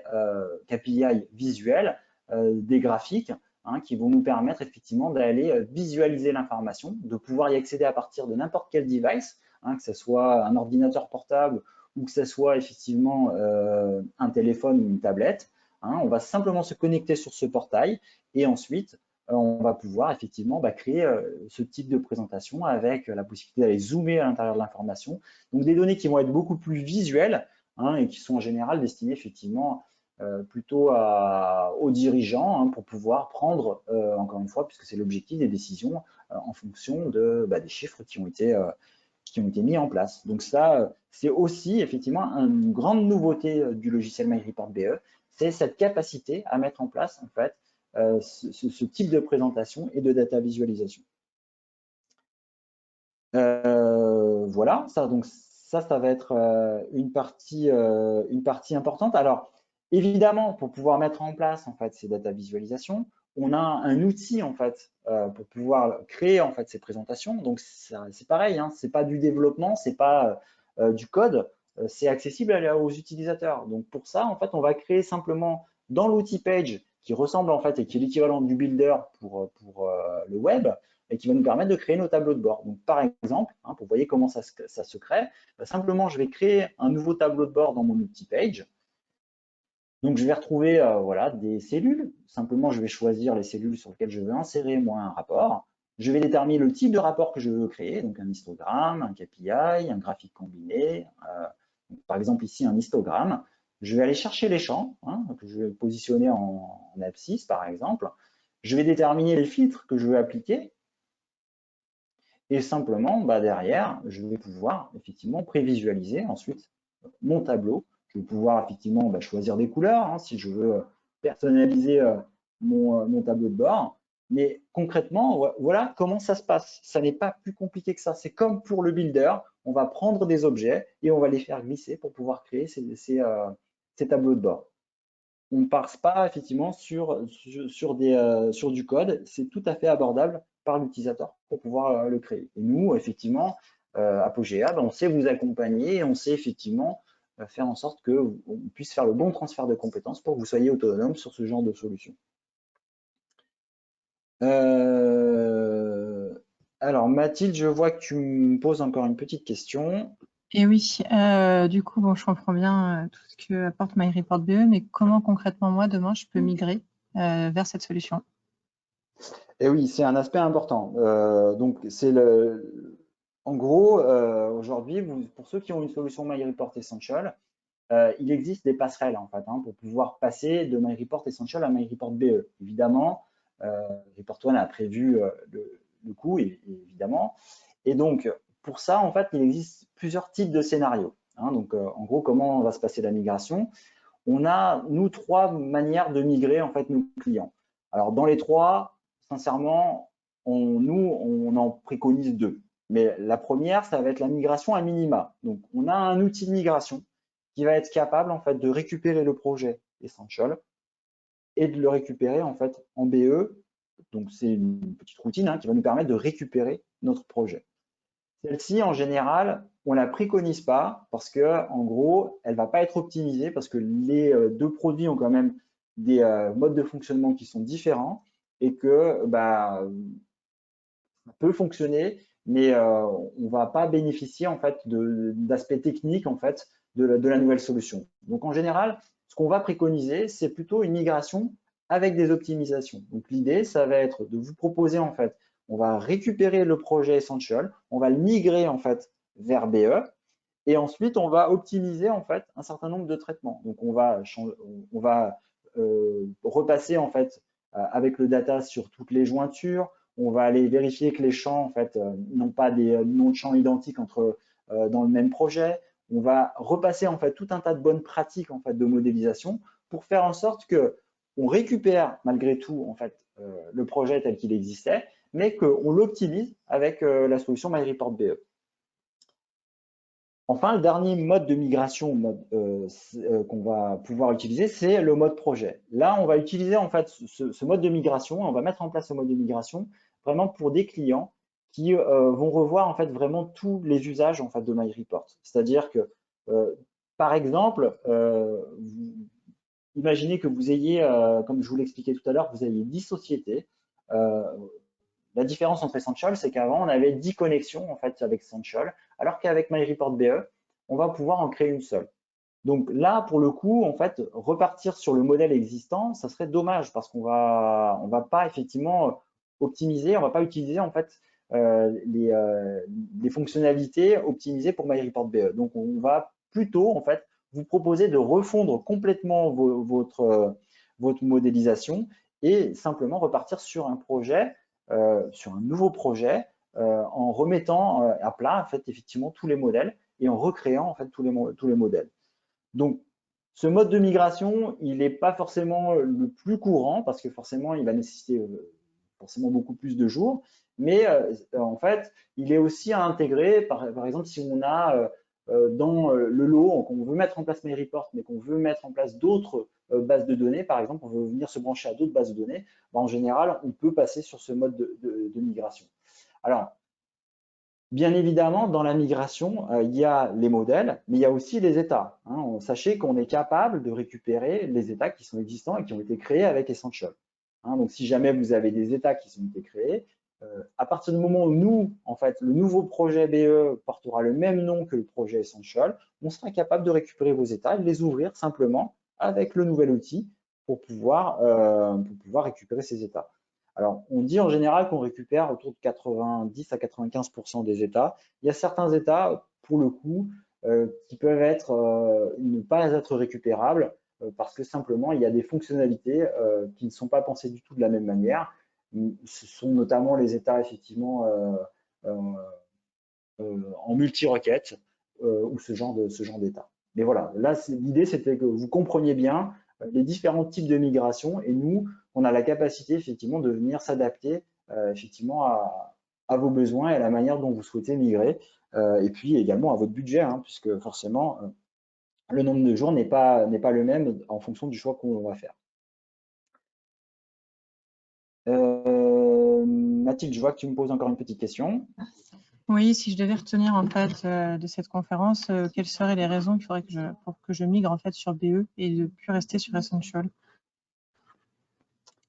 KPI visuels, des graphiques, hein, qui vont nous permettre effectivement d'aller visualiser l'information, de pouvoir y accéder à partir de n'importe quel device, hein, que ce soit un ordinateur portable ou que ce soit effectivement un téléphone ou une tablette. Hein, on va simplement se connecter sur ce portail et ensuite on va pouvoir effectivement créer ce type de présentation avec la possibilité d'aller zoomer à l'intérieur de l'information. Donc des données qui vont être beaucoup plus visuelles, hein, et qui sont en général destinées effectivement plutôt aux dirigeants, hein, pour pouvoir prendre, encore une fois, puisque c'est l'objectif, des décisions en fonction des chiffres qui ont été mis en place. Donc ça, c'est aussi effectivement une grande nouveauté du logiciel MyReport BE, c'est cette capacité à mettre en place en fait ce type de présentation et de data visualisation. Voilà, donc ça va être une partie importante. Alors, évidemment, pour pouvoir mettre en place en fait ces data visualisations, on a un outil en fait pour pouvoir créer en fait ces présentations. Donc c'est pareil, hein, c'est pas du développement, c'est pas du code, c'est accessible aux utilisateurs. Donc pour ça, en fait, on va créer simplement dans l'outil Page qui ressemble en fait et qui est l'équivalent du Builder pour le web, et qui va nous permettre de créer nos tableaux de bord. Donc, par exemple, hein, pour vous voyez comment ça se crée, simplement, je vais créer un nouveau tableau de bord dans mon outil Page. Donc, je vais retrouver voilà, des cellules. Simplement, je vais choisir les cellules sur lesquelles je veux insérer, moi, un rapport. Je vais déterminer le type de rapport que je veux créer, donc un histogramme, un KPI, un graphique combiné, par exemple ici un histogramme. Je vais aller chercher les champs, hein, que je vais positionner en abscisse, par exemple. Je vais déterminer les filtres que je veux appliquer. Et simplement, derrière, je vais pouvoir effectivement prévisualiser ensuite mon tableau. Je vais pouvoir effectivement choisir des couleurs, hein, si je veux personnaliser mon tableau de bord. Mais concrètement, voilà comment ça se passe. Ça n'est pas plus compliqué que ça. C'est comme pour le builder. On va prendre des objets et on va les faire glisser pour pouvoir créer ces tableaux de bord. On ne passe pas effectivement sur du code. C'est tout à fait abordable par l'utilisateur pour pouvoir le créer. Et nous, effectivement, Apogea, on sait vous accompagner et on sait effectivement faire en sorte qu'on puisse faire le bon transfert de compétences pour que vous soyez autonome sur ce genre de solution. Alors, Mathilde, je vois que tu me poses encore une petite question. Et oui, du coup, bon, je comprends bien tout ce que apporte MyReport BE, mais comment concrètement, moi, demain, je peux migrer vers cette solution? Et oui, c'est un aspect important. Donc, en gros, aujourd'hui, pour ceux qui ont une solution MyReport Essential, il existe des passerelles en fait, hein, pour pouvoir passer de MyReport Essential à MyReport BE. Évidemment, Report One a prévu le coup, évidemment. Et donc, pour ça, en fait, il existe plusieurs types de scénarios. Hein. Donc, en gros, comment va se passer la migration? On a, nous, trois manières de migrer en fait nos clients. Alors, dans les trois, sincèrement, nous, on en préconise deux. Mais la première, ça va être la migration à minima. Donc, on a un outil de migration qui va être capable en fait de récupérer le projet Essential et de le récupérer en fait en BE. Donc, c'est une petite routine qui va nous permettre de récupérer notre projet. Celle-ci, en général, on la préconise pas parce que, en gros, elle va pas être optimisée parce que les deux produits ont quand même des modes de fonctionnement qui sont différents et que ça peut fonctionner, mais on va pas bénéficier en fait d'aspects techniques en fait de la nouvelle solution. Donc, en général, ce qu'on va préconiser, c'est plutôt une migration avec des optimisations. Donc, l'idée, ça va être de vous proposer en fait, on va récupérer le projet Essential, on va le migrer en fait vers BE, et ensuite on va optimiser en fait un certain nombre de traitements. Donc, on va repasser en fait avec le data sur toutes les jointures. On va aller vérifier que les champs en fait n'ont pas des noms de champs identiques dans le même projet. On va repasser en fait tout un tas de bonnes pratiques en fait de modélisation pour faire en sorte que on récupère malgré tout en fait le projet tel qu'il existait, mais qu'on l'optimise avec la solution MyReportBE. Enfin, le dernier mode de migration qu'on va pouvoir utiliser, c'est le mode projet. Là, on va utiliser en fait ce mode de migration, on va mettre en place ce mode de migration vraiment pour des clients qui vont revoir en fait vraiment tous les usages en fait de MyReport. C'est-à-dire que, par exemple, imaginez que vous ayez, comme je vous l'expliquais tout à l'heure, vous ayez 10 sociétés. La différence entre Essential, c'est qu'avant, on avait 10 connexions en fait avec Essential, alors qu'avec MyReportBE, on va pouvoir en créer une seule. Donc là, pour le coup, en fait, repartir sur le modèle existant, ça serait dommage parce qu'on va pas effectivement optimiser, on va pas utiliser en fait les fonctionnalités optimisées pour MyReportBE. Donc on va plutôt en fait vous proposer de refondre complètement votre modélisation et simplement repartir sur un projet, sur un nouveau projet, en remettant à plat en fait effectivement tous les modèles et en recréant en fait tous les modèles. Donc, ce mode de migration, il n'est pas forcément le plus courant parce que forcément, il va nécessiter forcément beaucoup plus de jours. Mais en fait, il est aussi à intégrer, par exemple, si on a dans le lot, qu'on veut mettre en place MyReport, mais qu'on veut mettre en place d'autres bases de données, par exemple, on veut venir se brancher à d'autres bases de données, en général, on peut passer sur ce mode de migration. Alors, bien évidemment, dans la migration, il y a les modèles, mais il y a aussi les états. Sachez qu'on est capable de récupérer les états qui sont existants et qui ont été créés avec Essential. Donc, si jamais vous avez des états qui ont été créés, à partir du moment où nous, en fait, le nouveau projet BE portera le même nom que le projet Essential, on sera capable de récupérer vos états et de les ouvrir simplement avec le nouvel outil pour pouvoir récupérer ces états. Alors, on dit en général qu'on récupère autour de 90 à 95% des états. Il y a certains états, pour le coup, qui peuvent ne pas être récupérables parce que simplement, il y a des fonctionnalités qui ne sont pas pensées du tout de la même manière. Ce sont notamment les états, effectivement, en multi-requête ou ce genre d'état. Mais voilà, là, l'idée, c'était que vous compreniez bien les différents types de migration et nous, on a la capacité effectivement de venir s'adapter effectivement à vos besoins et à la manière dont vous souhaitez migrer et puis également à votre budget, puisque forcément le nombre de jours n'est pas le même en fonction du choix qu'on va faire. Mathilde, je vois que tu me poses encore une petite question. Oui, si je devais retenir en fait de cette conférence, quelles seraient les raisons qu'il faudrait pour que je migre en fait sur BE et de plus rester sur Essential?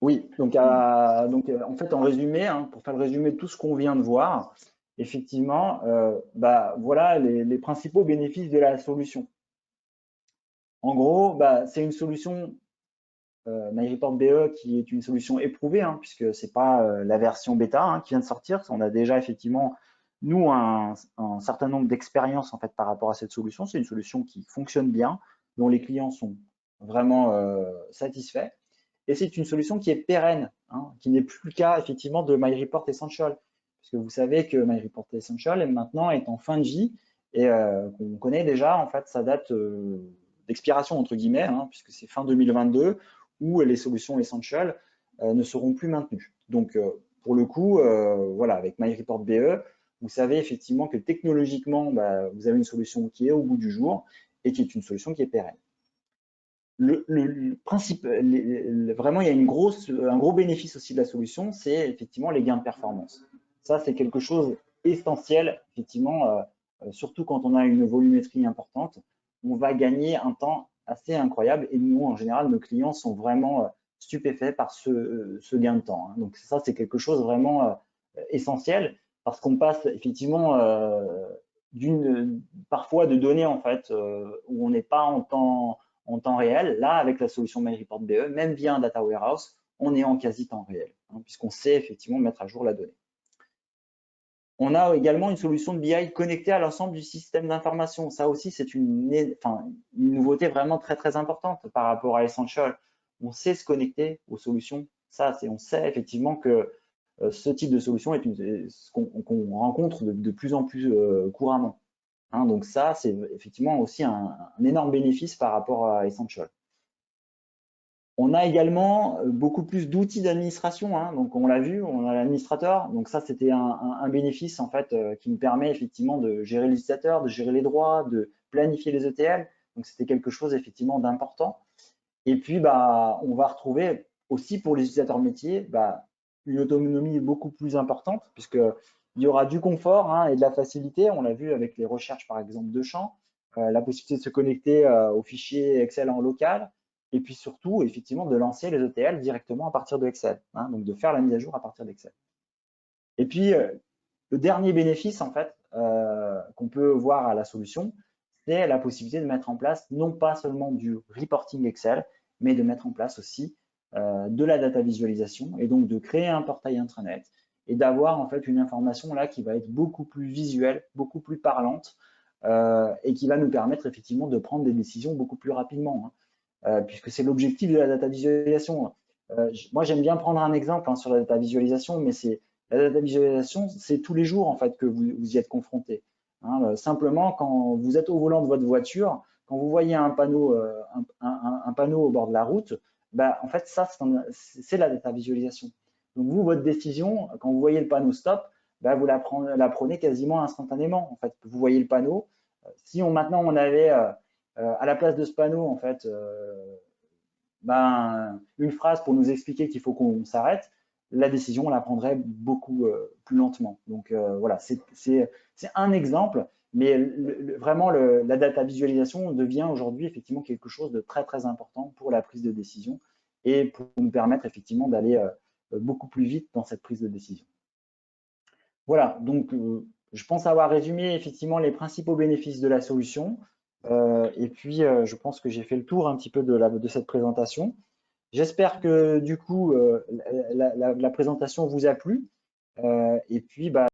Oui, donc en fait, en résumé, pour faire le résumé de tout ce qu'on vient de voir, effectivement, voilà les principaux bénéfices de la solution. En gros, c'est une solution MyReportBE qui est une solution éprouvée, puisque c'est pas la version bêta qui vient de sortir. On a déjà effectivement, nous, un certain nombre d'expériences en fait par rapport à cette solution. C'est une solution qui fonctionne bien, dont les clients sont vraiment satisfaits. Et c'est une solution qui est pérenne, qui n'est plus le cas effectivement de MyReport Essential, puisque vous savez que MyReport Essential maintenant est en fin de vie et qu'on connaît déjà en fait sa date d'expiration entre guillemets, puisque c'est fin 2022 où les solutions Essential ne seront plus maintenus. Donc, pour le coup, voilà, avec MyReport BE, vous savez effectivement que technologiquement, vous avez une solution qui est au bout du jour et qui est une solution qui est pérenne. Le principe, vraiment, il y a un gros bénéfice aussi de la solution, c'est effectivement les gains de performance. Ça, c'est quelque chose d'essentiel, effectivement, surtout quand on a une volumétrie importante. On va gagner un temps assez incroyable et nous, en général, nos clients sont vraiment stupéfaits par ce gain de temps. Donc ça, c'est quelque chose vraiment essentiel parce qu'on passe effectivement parfois de données en fait où on n'est pas en temps réel. Là, avec la solution MyReport BE, même via un data warehouse, on est en quasi temps réel, puisqu'on sait effectivement mettre à jour la donnée. On a également une solution de BI connectée à l'ensemble du système d'information. Ça aussi, c'est une nouveauté vraiment très, très importante par rapport à Essential. On sait se connecter aux solutions. On sait effectivement que ce type de solution est ce qu'on rencontre de plus en plus couramment. Donc ça, c'est effectivement aussi un énorme bénéfice par rapport à Essential. On a également beaucoup plus d'outils d'administration. Donc on l'a vu, on a l'administrateur. Donc ça, c'était un bénéfice en fait qui nous permet effectivement de gérer les utilisateurs, de gérer les droits, de planifier les ETL. Donc c'était quelque chose effectivement d'important. Et puis on va retrouver aussi pour les utilisateurs métiers une autonomie beaucoup plus importante puisqu'il y aura du confort et de la facilité. On l'a vu avec les recherches par exemple de champs, la possibilité de se connecter aux fichiers Excel en local. Et puis surtout, effectivement, de lancer les ETL directement à partir de Excel, donc de faire la mise à jour à partir d'Excel. Et puis, le dernier bénéfice, en fait, qu'on peut voir à la solution, c'est la possibilité de mettre en place non pas seulement du reporting Excel, mais de mettre en place aussi de la data visualisation et donc de créer un portail intranet et d'avoir en fait une information là qui va être beaucoup plus visuelle, beaucoup plus parlante et qui va nous permettre effectivement de prendre des décisions beaucoup plus rapidement. Puisque c'est l'objectif de la data visualisation. Moi, j'aime bien prendre un exemple sur la data visualisation, mais la data visualisation, c'est tous les jours en fait que vous y êtes confronté. Simplement, quand vous êtes au volant de votre voiture, quand vous voyez un panneau au bord de la route, en fait, ça, c'est la data visualisation. Donc, vous, votre décision, quand vous voyez le panneau stop, vous la prenez quasiment instantanément. En fait, vous voyez le panneau. Si maintenant on avait à la place de ce panneau, en fait, une phrase pour nous expliquer qu'il faut qu'on s'arrête, la décision, on la prendrait beaucoup plus lentement. Donc voilà, c'est un exemple, mais vraiment la data visualisation devient aujourd'hui effectivement quelque chose de très très important pour la prise de décision et pour nous permettre effectivement d'aller beaucoup plus vite dans cette prise de décision. Voilà, donc je pense avoir résumé effectivement les principaux bénéfices de la solution. Et puis, je pense que j'ai fait le tour un petit peu de cette présentation. J'espère que du coup, la présentation vous a plu. Et puis,